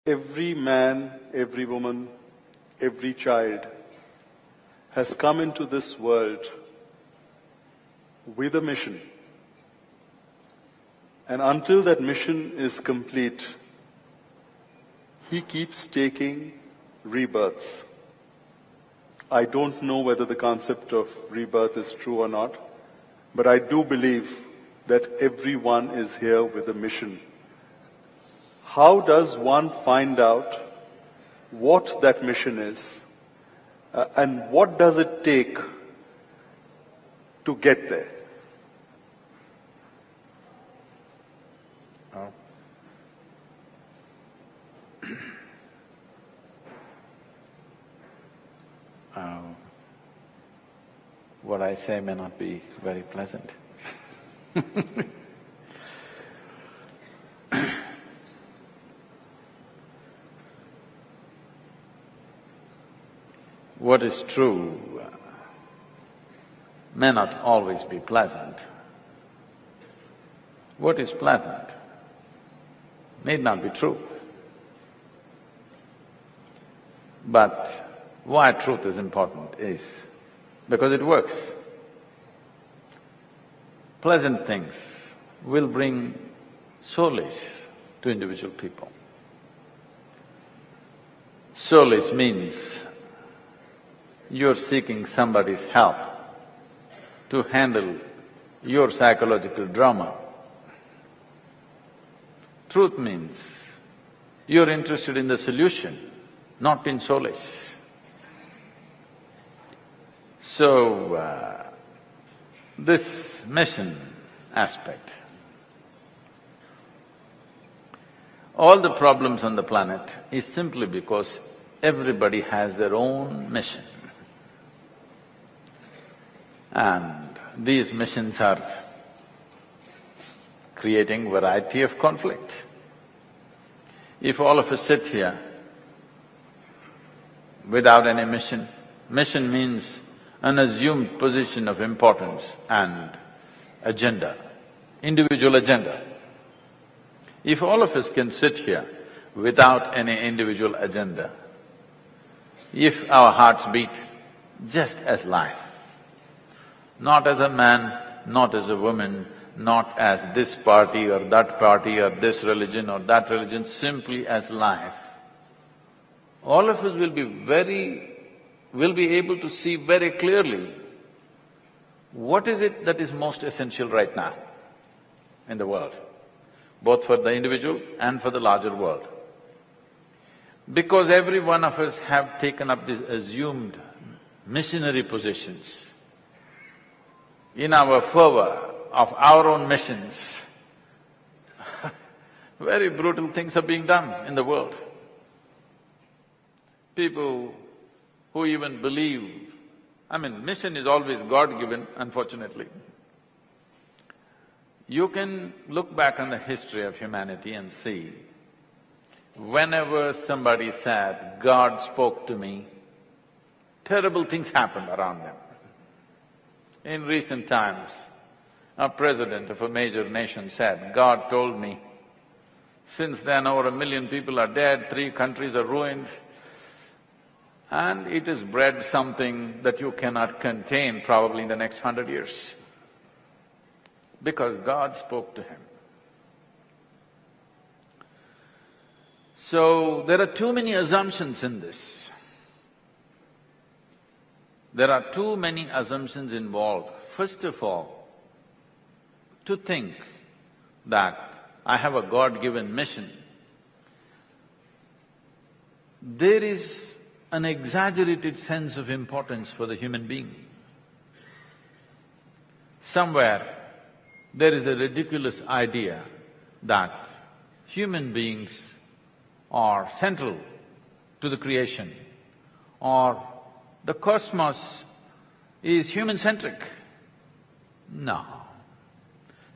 Every man, every woman, every child has come into this world with a mission. And until that mission is complete, he keeps taking rebirths. I don't know whether the concept of rebirth is true or not, but I do believe that everyone is here with a mission. How does one find out what that mission is, and what does it take to get there? What I say may not be very pleasant. What is true may not always be pleasant. What is pleasant need not be true. But why truth is important is because it works. Pleasant things will bring solace to individual people. Solace means you're seeking somebody's help to handle your psychological drama. Truth means you're interested in the solution, not in solace. So, this mission aspect, all the problems on the planet is simply because everybody has their own mission. And these missions are creating variety of conflict. If all of us sit here without any mission, mission means an assumed position of importance and agenda, individual agenda. If all of us can sit here without any individual agenda, if our hearts beat just as life, not as a man, not as a woman, not as this party or that party or this religion or that religion, simply as life, all of us will be able to see very clearly what is it that is most essential right now in the world, both for the individual and for the larger world. Because every one of us have taken up these assumed missionary positions, in our fervor of our own missions, very brutal things are being done in the world. People who even believe… mission is always God-given, unfortunately. You can look back on the history of humanity and see, whenever somebody said, God spoke to me, terrible things happened around them. In recent times, a president of a major nation said, God told me, since then over 1 million people are dead, 3 countries are ruined, and it has bred something that you cannot contain probably in the next 100 years. Because God spoke to him. So, there are too many assumptions in this. There are too many assumptions involved. First of all, to think that I have a God-given mission, there is an exaggerated sense of importance for the human being. Somewhere there is a ridiculous idea that human beings are central to the creation, or the cosmos is human-centric. No.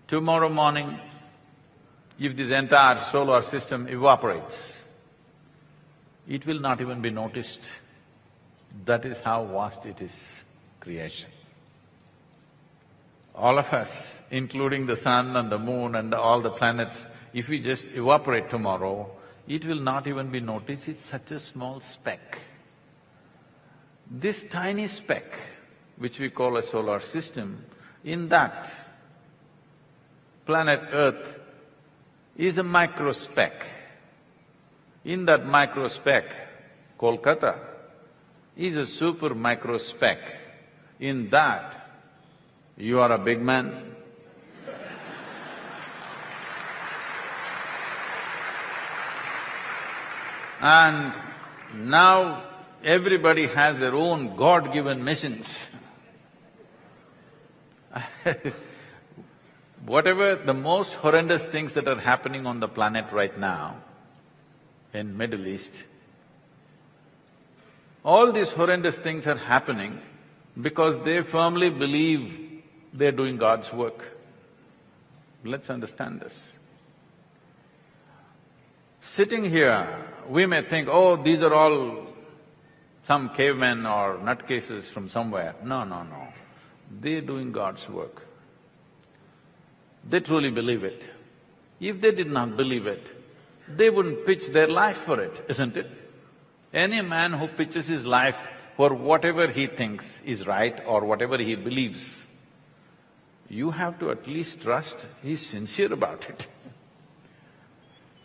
Tomorrow morning, if this entire solar system evaporates, it will not even be noticed. That is how vast it is, creation. All of us, including the sun and the moon and all the planets, if we just evaporate tomorrow, it will not even be noticed, it's such a small speck. This tiny speck, which we call a solar system, in that planet Earth is a micro speck. In that micro speck, Kolkata is a super micro speck. In that, you are a big man. And now everybody has their own God-given missions. Whatever the most horrendous things that are happening on the planet right now in Middle East, all these horrendous things are happening because they firmly believe they're doing God's work. Let's understand this. Sitting here, we may think, oh, these are all some cavemen or nutcases from somewhere. No, no, no. They're doing God's work. They truly believe it. If they did not believe it, they wouldn't pitch their life for it, isn't it? Any man who pitches his life for whatever he thinks is right or whatever he believes, you have to at least trust he's sincere about it.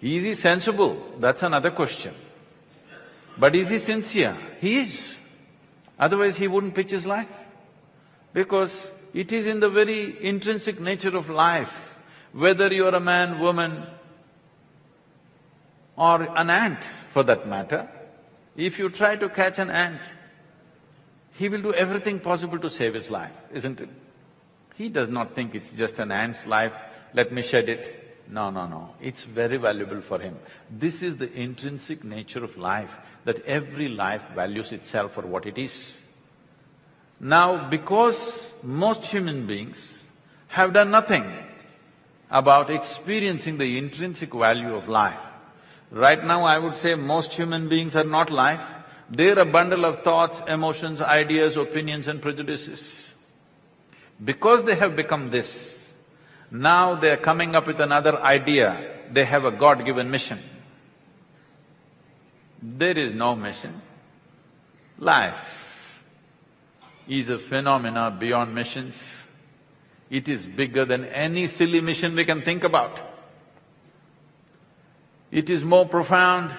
Is he sensible? That's another question. But is he sincere? He is. Otherwise he wouldn't pitch his life. Because it is in the very intrinsic nature of life, whether you're a man, woman, or an ant for that matter, if you try to catch an ant, he will do everything possible to save his life, isn't it? He does not think it's just an ant's life, let me shed it. No, no, no, it's very valuable for him. This is the intrinsic nature of life, that every life values itself for what it is. Now, because most human beings have done nothing about experiencing the intrinsic value of life, right now I would say most human beings are not life, they're a bundle of thoughts, emotions, ideas, opinions and prejudices. Because they have become this, now they're coming up with another idea, they have a God-given mission. There is no mission. Life is a phenomena beyond missions. It is bigger than any silly mission we can think about. It is more profound,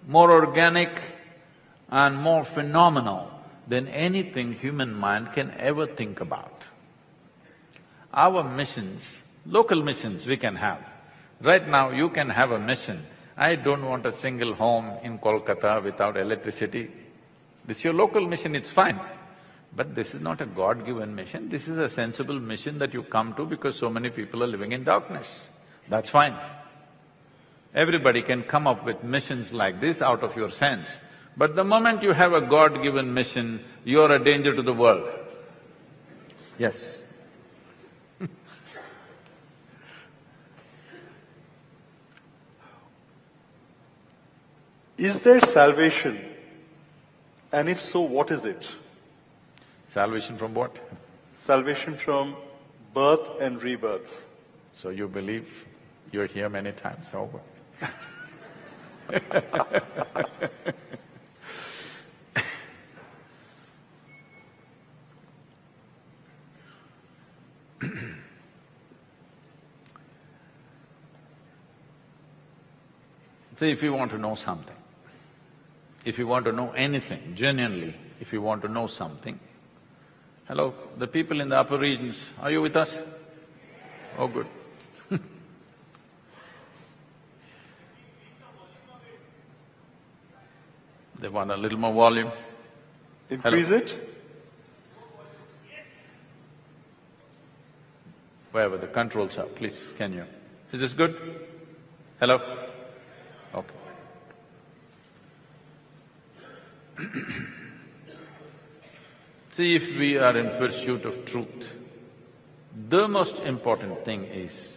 more organic and more phenomenal than anything human mind can ever think about. Our missions, local missions we can have. Right now you can have a mission, I don't want a single home in Kolkata without electricity. This is your local mission, it's fine. But this is not a God-given mission, this is a sensible mission that you come to because so many people are living in darkness. That's fine. Everybody can come up with missions like this out of your sense. But the moment you have a God-given mission, you are a danger to the world. Yes. Is there salvation? And if so, what is it? Salvation from what? Salvation from birth and rebirth. So you believe you're here many times over. So if you want to know something, if you want to know anything, genuinely, if you want to know something, hello, the people in the upper regions, are you with us? Oh, good. They want a little more volume. Increase Hello. it? Wherever the controls are, please, can you? Is this good? Hello? Okay. See, if we are in pursuit of truth, the most important thing is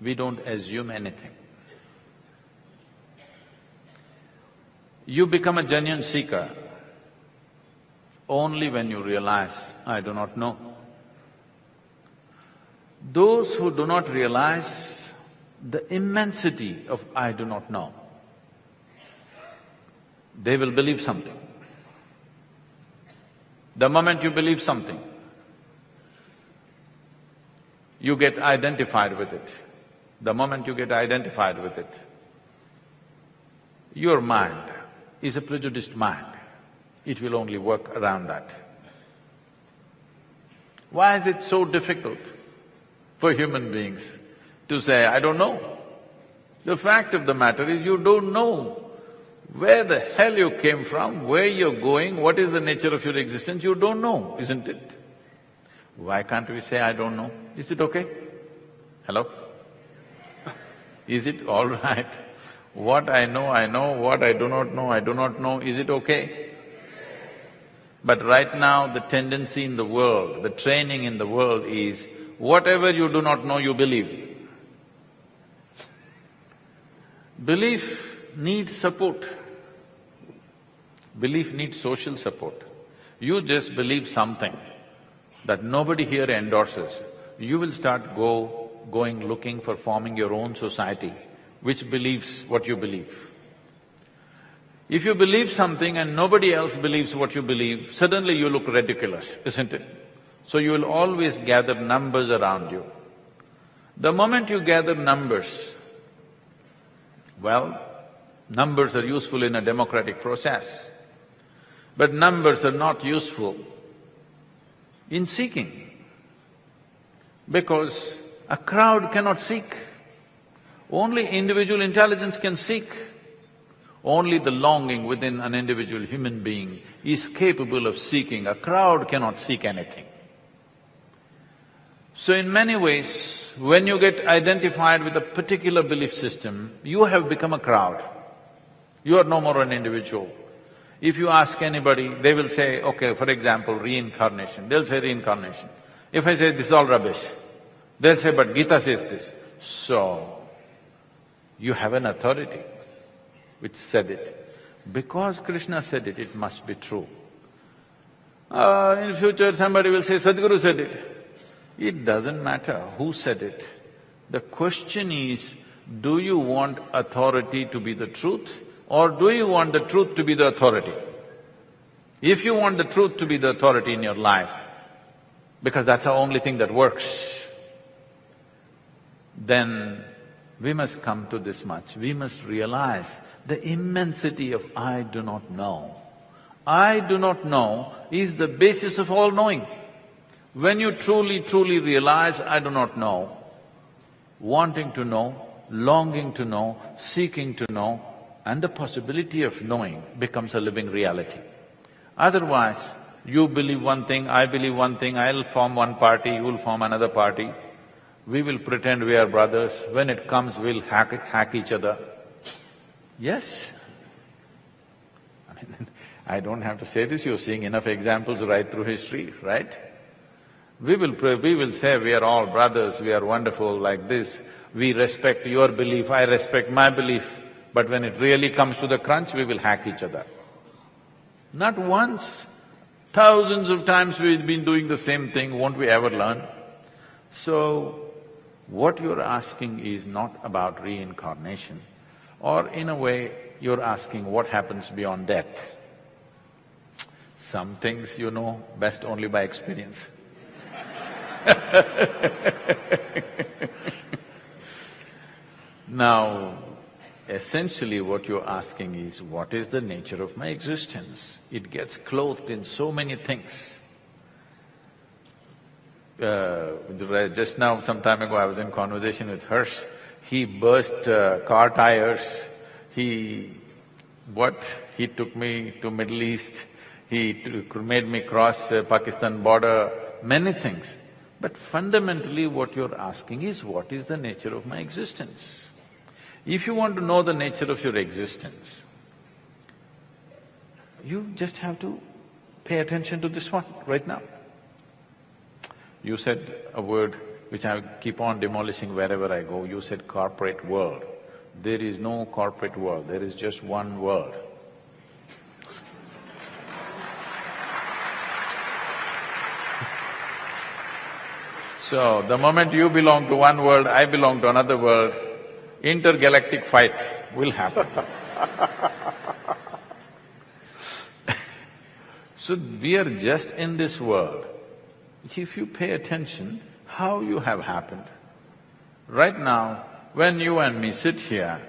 we don't assume anything. You become a genuine seeker only when you realize, I do not know. Those who do not realize the immensity of I do not know, they will believe something. The moment you believe something, you get identified with it. The moment you get identified with it, your mind is a prejudiced mind. It will only work around that. Why is it so difficult for human beings to say, I don't know? The fact of the matter is you don't know where the hell you came from, where you're going, what is the nature of your existence, you don't know, isn't it? Why can't we say, I don't know? Is it okay? Hello? Is it all right? What I know, what I do not know, is it okay? But right now, the tendency in the world, the training in the world is, whatever you do not know, you believe. Belief needs support. Belief needs social support. You just believe something that nobody here endorses, you will start going looking for forming your own society which believes what you believe. If you believe something and nobody else believes what you believe, suddenly you look ridiculous, isn't it? So you will always gather numbers around you. The moment you gather numbers, well, numbers are useful in a democratic process, but numbers are not useful in seeking, because a crowd cannot seek. Only individual intelligence can seek. Only the longing within an individual human being is capable of seeking. A crowd cannot seek anything. So in many ways, when you get identified with a particular belief system, you have become a crowd. You are no more an individual. If you ask anybody, they will say, okay, for example, reincarnation, they'll say reincarnation. If I say this is all rubbish, they'll say, but Gita says this. So, you have an authority which said it. Because Krishna said it, it must be true. In future somebody will say, Sadhguru said it. It doesn't matter who said it. The question is, do you want authority to be the truth, or do you want the truth to be the authority? If you want the truth to be the authority in your life, because that's the only thing that works, then we must come to this much. We must realize the immensity of I do not know. I do not know is the basis of all knowing. When you truly realize I do not know, wanting to know, longing to know, seeking to know, and the possibility of knowing becomes a living reality. Otherwise, you believe one thing, I believe one thing, I'll form one party, you'll form another party. We will pretend we are brothers, when it comes we'll hack each other. Yes. I mean, I don't have to say this, you're seeing enough examples right through history, right? We will say we are all brothers, we are wonderful like this, we respect your belief, I respect my belief, but when it really comes to the crunch, we will hack each other. Not once, thousands of times we've been doing the same thing, won't we ever learn? So, what you're asking is not about reincarnation, or in a way, you're asking what happens beyond death. Some things you know best only by experience. Now, essentially what you're asking is, what is the nature of my existence? It gets clothed in so many things. Just now, some time ago, I was in conversation with Harsh. He burst car tires, he took me to Middle East, he made me cross Pakistan border, many things. But fundamentally what you're asking is, what is the nature of my existence? If you want to know the nature of your existence, you just have to pay attention to this one right now. You said a word which I keep on demolishing wherever I go, you said corporate world. There is no corporate world, there is just one world. So, the moment you belong to one world, I belong to another world, intergalactic fight will happen. So we are just in this world. If you pay attention, how you have happened. Right now, when you and me sit here,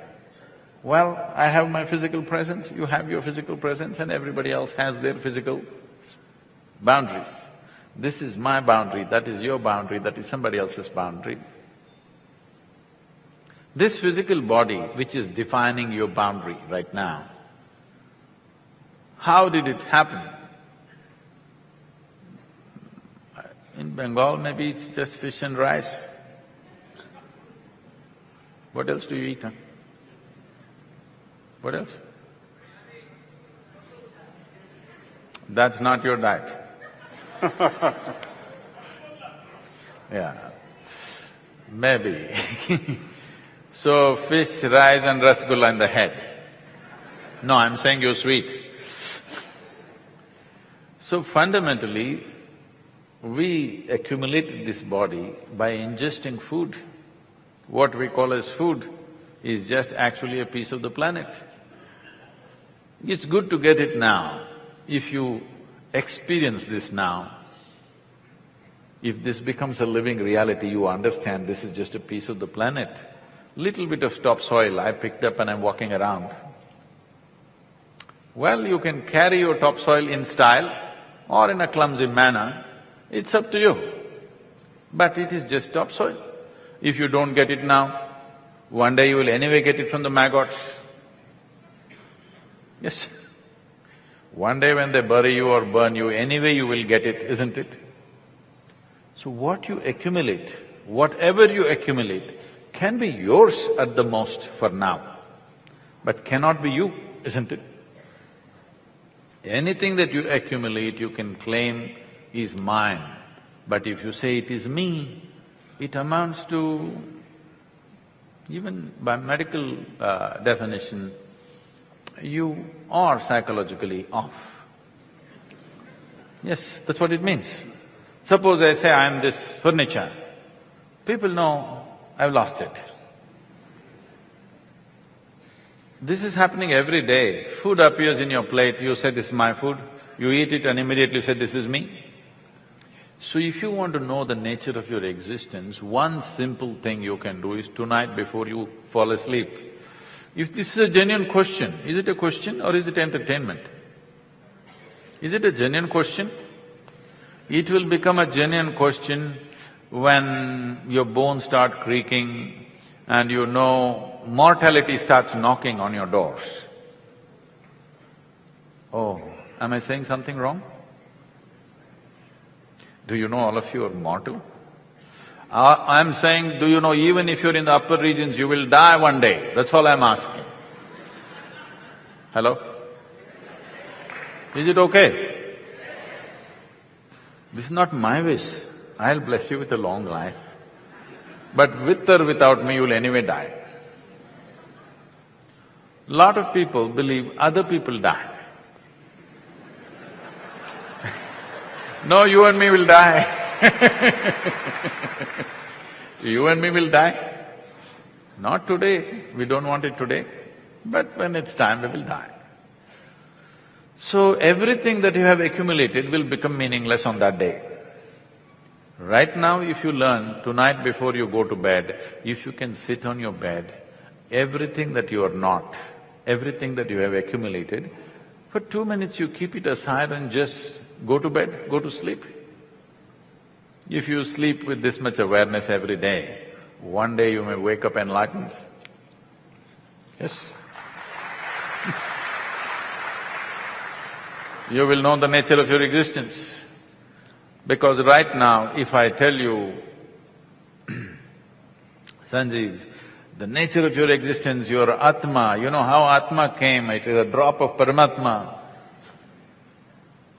well, I have my physical presence, you have your physical presence, and everybody else has their physical boundaries. This is my boundary, that is your boundary, that is somebody else's boundary. This physical body which is defining your boundary right now, how did it happen? In Bengal, maybe it's just fish and rice. What else do you eat, huh? What else? That's not your diet. Yeah, maybe. So, fish, rice and rasgulla in the head. No, I'm saying you're sweet. So fundamentally, we accumulated this body by ingesting food. What we call as food is just actually a piece of the planet. It's good to get it now. If you experience this now, if this becomes a living reality, you understand this is just a piece of the planet. Little bit of topsoil I picked up and I'm walking around. Well, you can carry your topsoil in style or in a clumsy manner, it's up to you. But it is just topsoil. If you don't get it now, one day you will anyway get it from the maggots. Yes. One day when they bury you or burn you, anyway you will get it, isn't it? So what you accumulate, whatever you accumulate, can be yours at the most for now, but cannot be you, isn't it? Anything that you accumulate, you can claim is mine, but if you say it is me, it amounts to, even by medical definition, you are psychologically off. Yes, that's what it means. Suppose I say I am this furniture, people know I've lost it. This is happening every day. Food appears in your plate, you say, this is my food, you eat it and immediately say, this is me. So if you want to know the nature of your existence, one simple thing you can do is tonight before you fall asleep. If this is a genuine question, is it a question or is it entertainment? Is it a genuine question? It will become a genuine question when your bones start creaking and you know mortality starts knocking on your doors. Oh, am I saying something wrong? Do you know all of you are mortal? I'm saying, do you know even if you're in the upper regions, you will die one day, that's all I'm asking. Hello? Is it okay? This is not my wish. I'll bless you with a long life. But with or without me, you'll anyway die. Lot of people believe other people die. No, you and me will die. You and me will die. Not today, we don't want it today, but when it's time, we will die. So everything that you have accumulated will become meaningless on that day. Right now, if you learn, tonight before you go to bed, if you can sit on your bed, everything that you are not, everything that you have accumulated, for 2 minutes you keep it aside and just go to bed, go to sleep. If you sleep with this much awareness every day, one day you may wake up enlightened. Yes. You will know the nature of your existence. Because right now, if I tell you, Sanjeev, the nature of your existence, your Atma, you know how Atma came, it is a drop of Paramatma.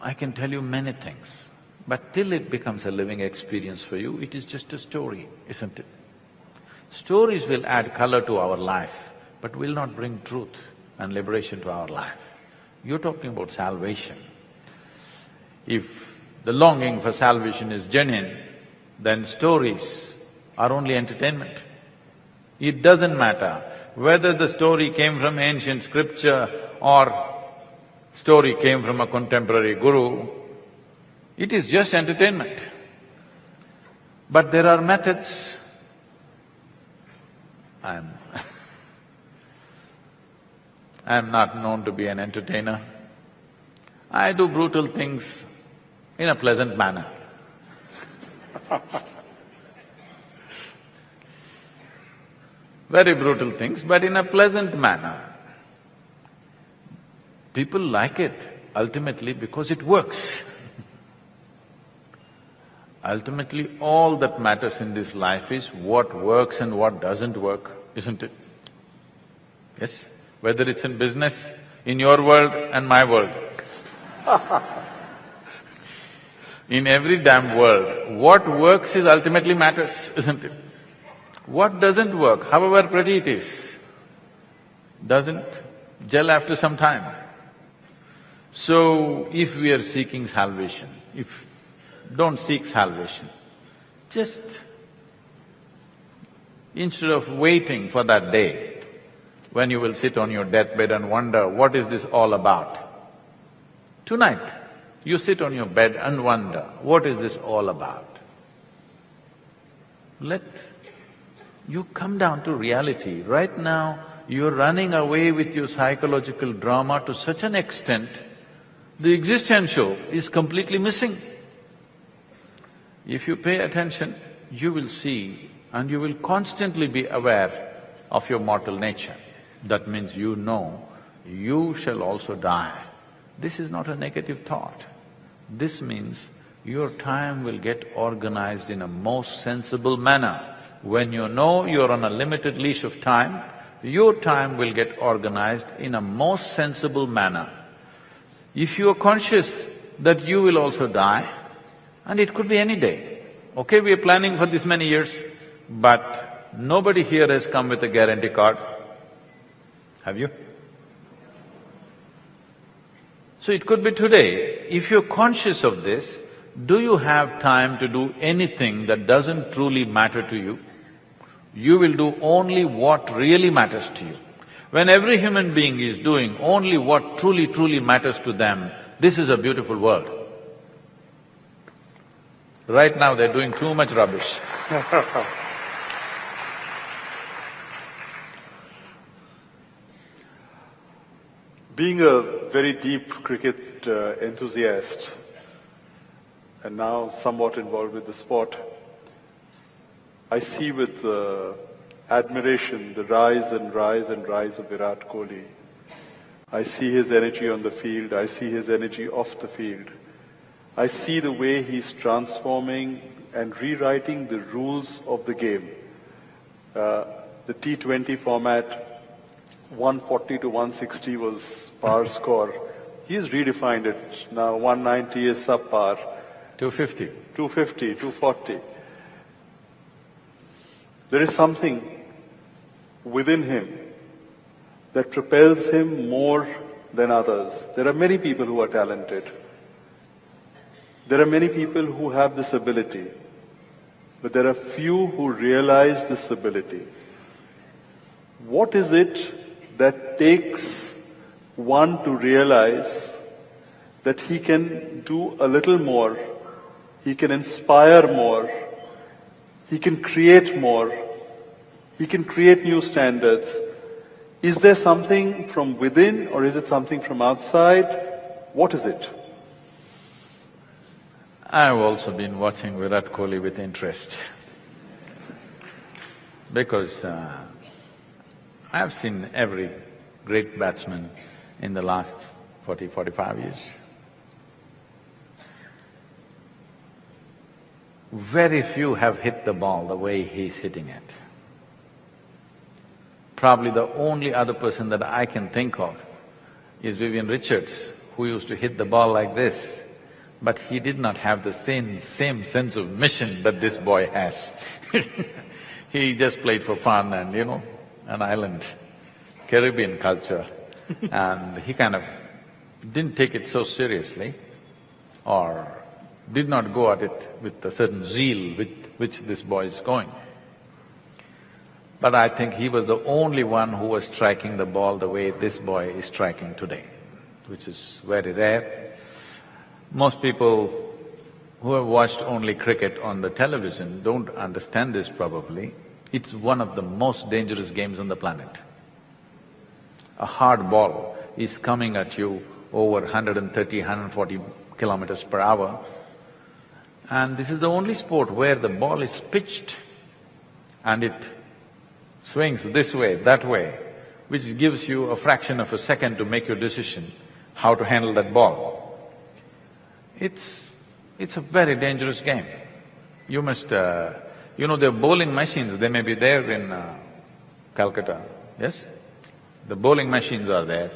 I can tell you many things, but till it becomes a living experience for you, it is just a story, isn't it? Stories will add color to our life, but will not bring truth and liberation to our life. You're talking about salvation. If the longing for salvation is genuine, then stories are only entertainment. It doesn't matter whether the story came from ancient scripture or story came from a contemporary guru, it is just entertainment. But there are methods. I'm not known to be an entertainer. I do brutal things in a pleasant manner. Very brutal things, but in a pleasant manner. People like it ultimately because it works. Ultimately, all that matters in this life is what works and what doesn't work, isn't it? Yes? Whether it's in business, in your world and my world. In every damn world, what works is ultimately matters, isn't it? What doesn't work, however pretty it is, doesn't gel after some time. So, if we are seeking salvation, don't seek salvation, just instead of waiting for that day when you will sit on your deathbed and wonder, what is this all about? Tonight, you sit on your bed and wonder, what is this all about? Let you come down to reality. Right now, you're running away with your psychological drama to such an extent, the existential is completely missing. If you pay attention, you will see and you will constantly be aware of your mortal nature. That means you know you shall also die. This is not a negative thought. This means your time will get organized in a most sensible manner. When you know you're on a limited leash of time, your time will get organized in a most sensible manner. If you are conscious that you will also die, and it could be any day, okay, we are planning for this many years, but nobody here has come with a guarantee card. Have you? So it could be today. If you're conscious of this, do you have time to do anything that doesn't truly matter to you? You will do only what really matters to you. When every human being is doing only what truly matters to them, this is a beautiful world. Right now they're doing too much rubbish. Being a very deep cricket enthusiast and now somewhat involved with the sport, I see with admiration the rise of Virat Kohli. I see his energy on the field, I see his energy off the field. I see the way he's transforming and rewriting the rules of the game. The T20 format, 140 to 160 was par score. He's redefined it. Now 190 is subpar. 250. 250, 240. There is something within him that propels him more than others. There are many people who are talented. There are many people who have this ability, but there are few who realize this ability. What is it that takes one to realize that he can do a little more, he can inspire more, he can create more, he can create new standards? Is there something from within or is it something from outside? What is it? I've also been watching Virat Kohli with interest because I've seen every great batsman in the last 40–45 years. Very few have hit the ball the way he's hitting it. Probably the only other person that I can think of is Vivian Richards, who used to hit the ball like this, but he did not have the same sense of mission that this boy has. He just played for fun and, an island, Caribbean culture, and he kind of didn't take it so seriously or did not go at it with a certain zeal with which this boy is going. But I think he was the only one who was striking the ball the way this boy is striking today. which is very rare. Most people who have watched only cricket on the television don't understand this probably. It's one of the most dangerous games on the planet. A hard ball is coming at you over 130, 140 kilometers per hour, and this is the only sport where the ball is pitched and it swings this way, that way, which gives you a fraction of a second to make your decision how to handle that ball. It's a very dangerous game. You must… you know, there are bowling machines, they may be there in Calcutta, yes? The bowling machines are there.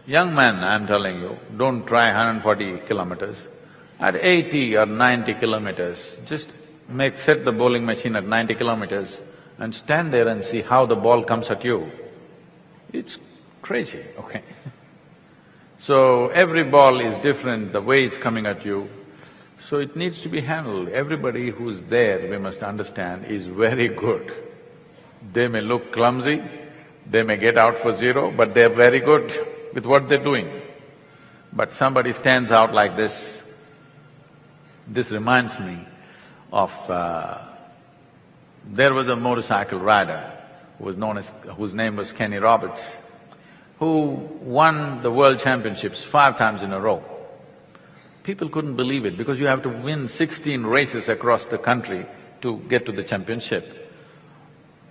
Young man, I'm telling you, don't try 140 kilometers. At 80 or 90 kilometers, just set the bowling machine at 90 kilometers and stand there and see how the ball comes at you. It's crazy, okay? So every ball is different, the way it's coming at you, so it needs to be handled. Everybody who's there, we must understand, is very good. They may look clumsy, they may get out for zero, but they're very good with what they're doing. But somebody stands out like this. This reminds me of… there was a motorcycle rider whose name was Kenny Roberts, who won the world championships 5 times in a row. People couldn't believe it because you have to win 16 races across the country to get to the championship.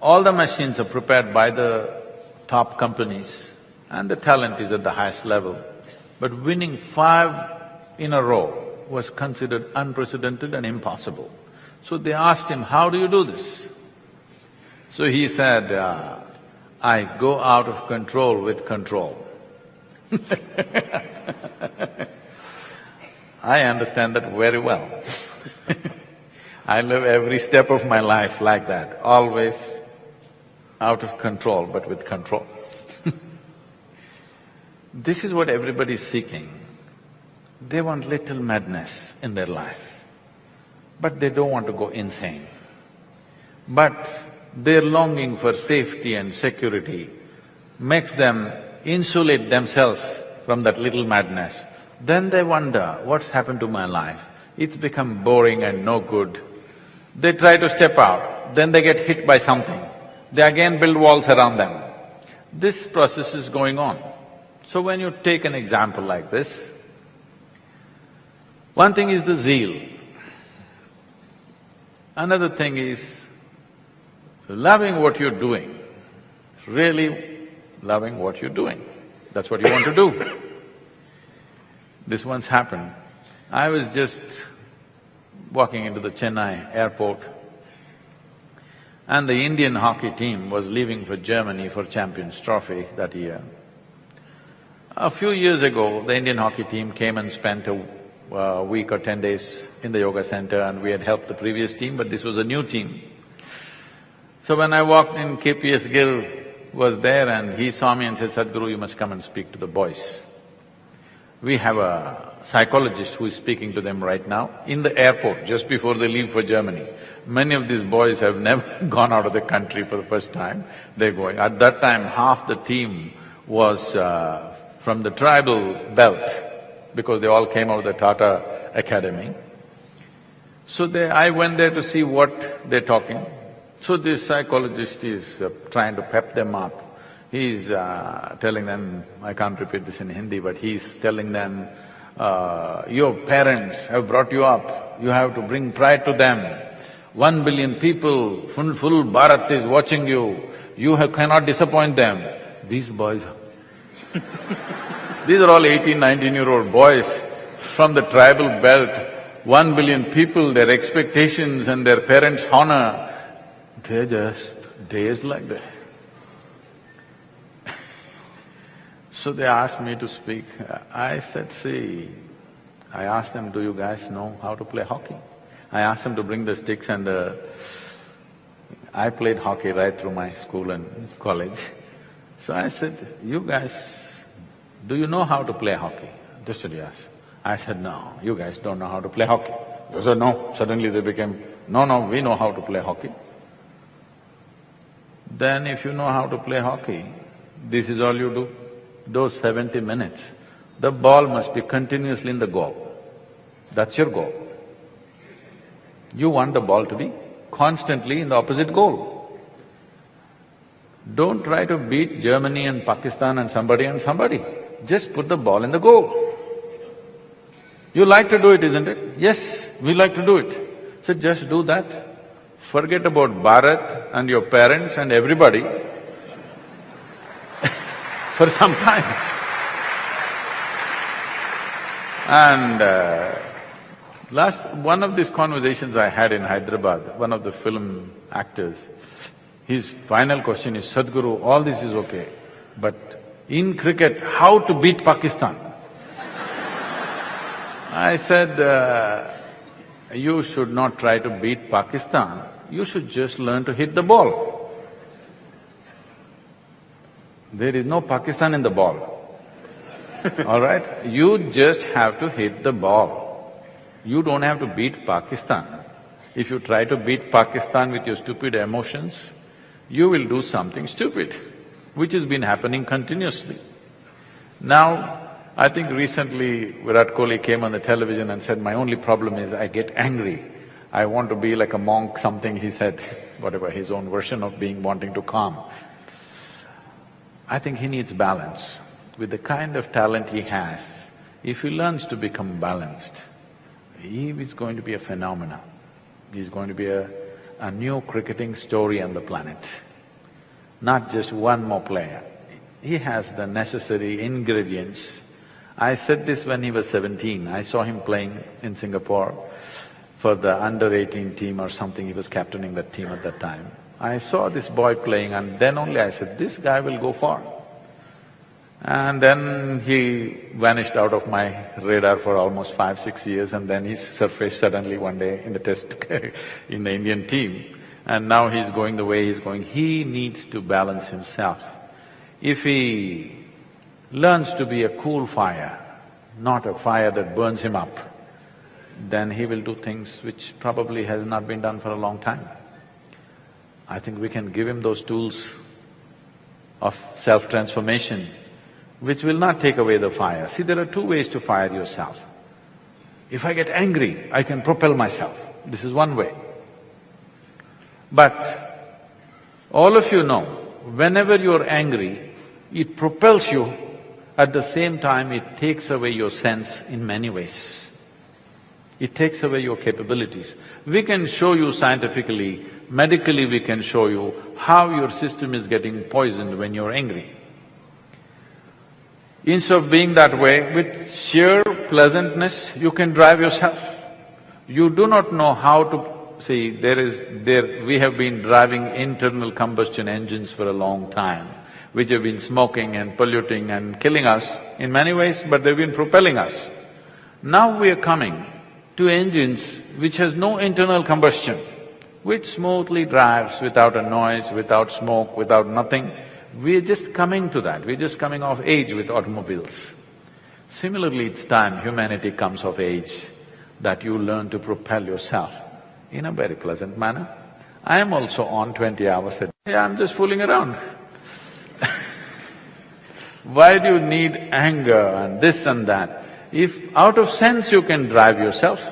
All the machines are prepared by the top companies and the talent is at the highest level, but winning 5 in a row was considered unprecedented and impossible. So they asked him, how do you do this? So he said, I go out of control with control. I understand that very well. I live every step of my life like that, always out of control but with control. This is what everybody is seeking. They want little madness in their life, but they don't want to go insane. But their longing for safety and security makes them insulate themselves from that little madness. Then they wonder, what's happened to my life? It's become boring and no good. They try to step out, then they get hit by something. They again build walls around them. This process is going on. So when you take an example like this, one thing is the zeal. Another thing is loving what you're doing, really loving what you're doing. That's what you want to do. This once happened. I was just walking into the Chennai airport and the Indian hockey team was leaving for Germany for Champions Trophy that year. A few years ago, the Indian hockey team came and spent a week or 10 days in the yoga center and we had helped the previous team, but this was a new team. So when I walked in, KPS Gill was there and he saw me and said, Sadhguru, you must come and speak to the boys. We have a psychologist who is speaking to them right now in the airport, just before they leave for Germany. Many of these boys have never gone out of the country for the first time, they're going. At that time, half the team was from the tribal belt, because they all came out of the Tata Academy. So I went there to see what they're talking. So this psychologist is trying to pep them up. He's telling them, I can't repeat this in Hindi, but he's telling them, your parents have brought you up, you have to bring pride to them. 1 billion people, full Bharat is watching you, cannot disappoint them. These boys… These are all 18, 19-year-old boys from the tribal belt, 1 billion people, their expectations and their parents' honor, they're just dazed like that. So they asked me to speak. I said, see, I asked them, do you guys know how to play hockey? I asked them to bring the sticks and I played hockey right through my school and college. So I said, you guys, do you know how to play hockey? They said, yes. I said, no, you guys don't know how to play hockey. They said, no. Suddenly they became, no, we know how to play hockey. Then if you know how to play hockey, this is all you do. Those 70 minutes, The ball must be continuously in the goal. That's your goal. You want the ball to be constantly in the opposite goal. Don't try to beat Germany and Pakistan and somebody. Just put the ball in the goal. You like to do it, isn't it? Yes, we like to do it. So just do that. Forget about Bharat and your parents and everybody for some time. And one of these conversations I had in Hyderabad, one of the film actors, his final question is, Sadhguru, all this is okay, but in cricket, how to beat Pakistan? I said, you should not try to beat Pakistan, you should just learn to hit the ball. There is no Pakistan in the ball, all right? You just have to hit the ball. You don't have to beat Pakistan. If you try to beat Pakistan with your stupid emotions, you will do something stupid, which has been happening continuously. Now, I think recently Virat Kohli came on the television and said, my only problem is I get angry. I want to be like a monk, something he said, whatever, his own version of wanting to calm. I think he needs balance. With the kind of talent he has, if he learns to become balanced, he is going to be a phenomenon. He's going to be a new cricketing story on the planet, not just one more player. He has the necessary ingredients. I said this when he was 17, I saw him playing in Singapore for the under-18 team or something, he was captaining that team at that time. I saw this boy playing and then only I said, this guy will go far. And then he vanished out of my radar for almost 5-6 years, and then he surfaced suddenly one day in the test in the Indian team, and now he's going the way he's going. He needs to balance himself. If he learns to be a cool fire, not a fire that burns him up, then he will do things which probably has not been done for a long time. I think we can give him those tools of self-transformation, which will not take away the fire. See, there are two ways to fire yourself. If I get angry, I can propel myself. This is one way. But all of you know, whenever you're angry, it propels you. At the same time, it takes away your sense in many ways. It takes away your capabilities. We can show you scientifically, medically we can show you how your system is getting poisoned when you're angry. Instead of being that way, with sheer pleasantness, you can drive yourself. You do not know how to… See, we have been driving internal combustion engines for a long time, which have been smoking and polluting and killing us in many ways, but they've been propelling us. Now we are coming to engines which has no internal combustion, which smoothly drives without a noise, without smoke, without nothing. We're just coming to that, we're just coming of age with automobiles. Similarly, it's time humanity comes of age that you learn to propel yourself in a very pleasant manner. I am also on 20 hours a day, I'm just fooling around. Why do you need anger and this and that? If out of sense you can drive yourself,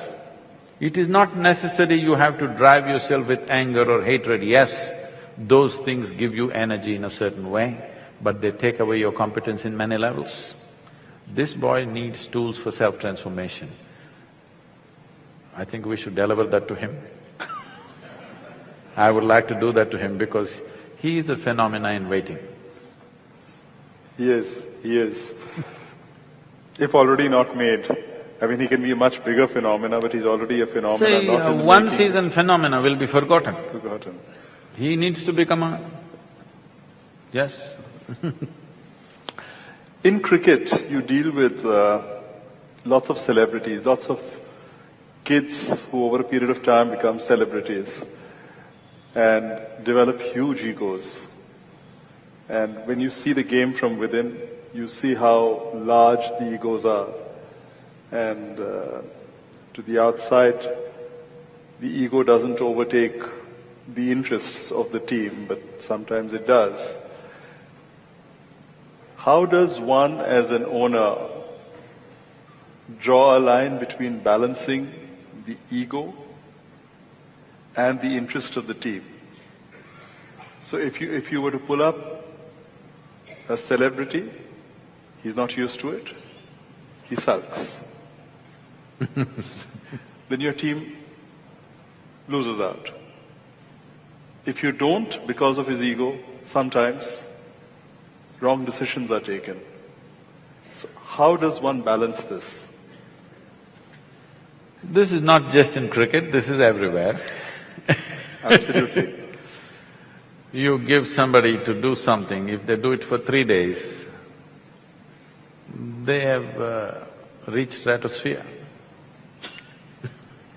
it is not necessary you have to drive yourself with anger or hatred. Yes, those things give you energy in a certain way, but they take away your competence in many levels. This boy needs tools for self-transformation. I think we should deliver that to him. I would like to do that to him because he is a phenomena in waiting. Yes, he is. If already not made. I mean, he can be a much bigger phenomena, but he's already a phenomena. Say, not in the one making. season phenomena will be forgotten. Forgotten. He needs to become a… Yes. In cricket, you deal with lots of celebrities, lots of kids who over a period of time become celebrities and develop huge egos. And when you see the game from within, you see how large the egos are. And to the outside, the ego doesn't overtake the interests of the team, but sometimes it does. How does one as an owner draw a line between balancing the ego and the interest of the team. So if you were to pull up a celebrity, he's not used to it, he sulks. Then your team loses out. If you don't, because of his ego, sometimes wrong decisions are taken. So how does one balance this? This is not just in cricket, this is everywhere. Absolutely. You give somebody to do something, if they do it for 3 days, they have reached stratosphere.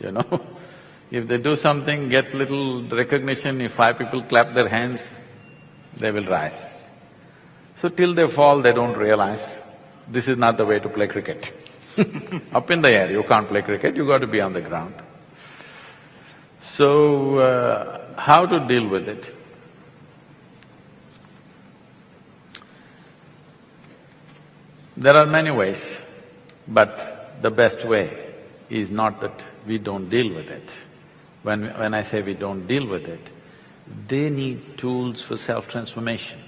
You know, if they do something, get little recognition, if 5 people clap their hands, they will rise. So till they fall, they don't realize this is not the way to play cricket. Up in the air, you can't play cricket, you got to be on the ground. So, how to deal with it? There are many ways, but the best way is not that we don't deal with it. When I say we don't deal with it, they need tools for self-transformation.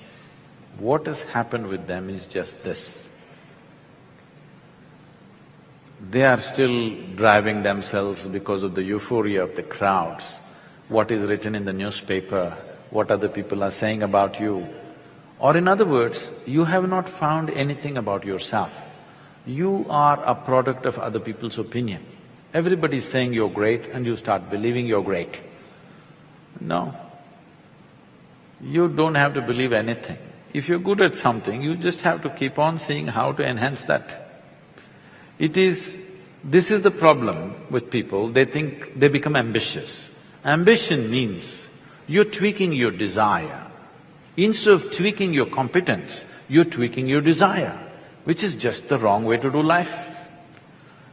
What has happened with them is just this. They are still driving themselves because of the euphoria of the crowds, what is written in the newspaper, what other people are saying about you. Or in other words, you have not found anything about yourself. You are a product of other people's opinion. Everybody is saying you're great and you start believing you're great. No. You don't have to believe anything. If you're good at something, you just have to keep on seeing how to enhance that. This is the problem with people, they think they become ambitious. Ambition means you're tweaking your desire. Instead of tweaking your competence, you're tweaking your desire, which is just the wrong way to do life.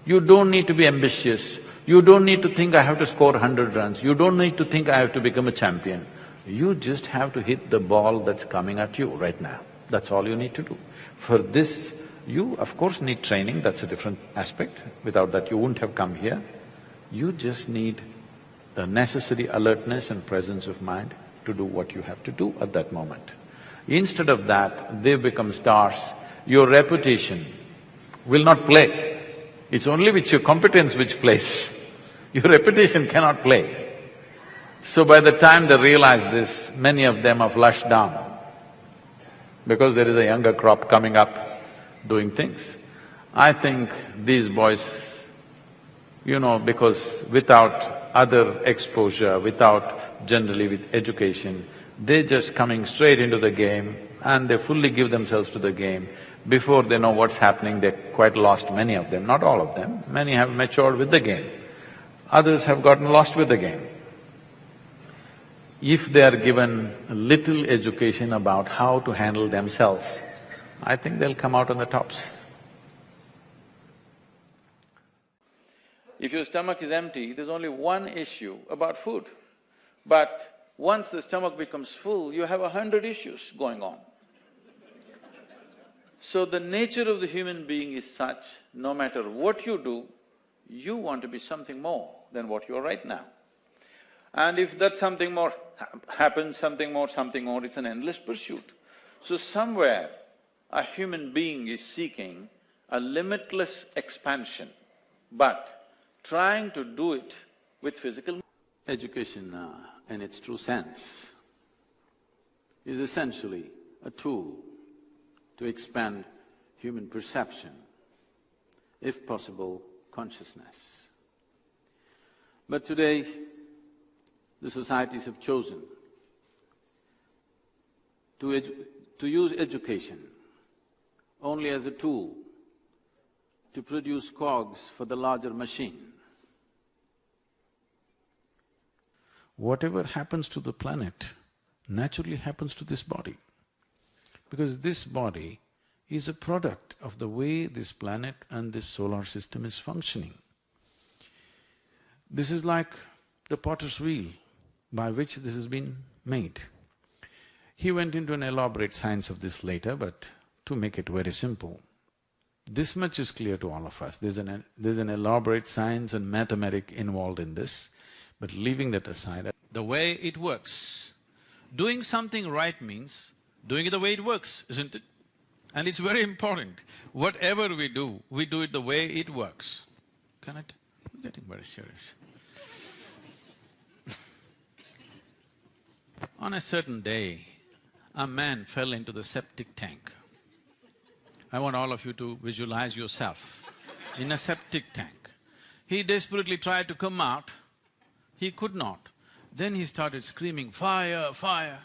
You don't need to be ambitious, you don't need to think I have to score 100 runs, you don't need to think I have to become a champion. You just have to hit the ball that's coming at you right now. That's all you need to do. For this, you of course need training, that's a different aspect. Without that you wouldn't have come here. You just need the necessary alertness and presence of mind to do what you have to do at that moment. Instead of that, they become stars. Your reputation will not play. It's only with your competence which plays. Your reputation cannot play. So by the time they realize this, many of them are flushed down because there is a younger crop coming up doing things. I think these boys, because without other exposure, without generally with education, they're just coming straight into the game and they fully give themselves to the game. Before they know what's happening, they're quite lost, many of them, not all of them. Many have matured with the game. Others have gotten lost with the game. If they are given a little education about how to handle themselves, I think they'll come out on the tops. If your stomach is empty, there's only one issue about food. But once the stomach becomes full, you have 100 issues going on. So the nature of the human being is such, no matter what you do, you want to be something more than what you are right now. And if that something more happens, something more, it's an endless pursuit. So somewhere, a human being is seeking a limitless expansion, but trying to do it with physical… Education, in its true sense, is essentially a tool to expand human perception, if possible, consciousness. But today, the societies have chosen to use education only as a tool to produce cogs for the larger machine. Whatever happens to the planet naturally happens to this body, because this body is a product of the way this planet and this solar system is functioning. This is like the potter's wheel by which this has been made. He went into an elaborate science of this later, but to make it very simple, This much is clear to all of us. There's an elaborate science and mathematics involved in this, but leaving that aside, the way it works. Doing something right means doing it the way it works, isn't it? And it's very important. Whatever we do it the way it works. Can I… I'm getting very serious. On a certain day, a man fell into the septic tank. I want all of you to visualize yourself in a septic tank. He desperately tried to come out, he could not. Then he started screaming, "Fire, fire!"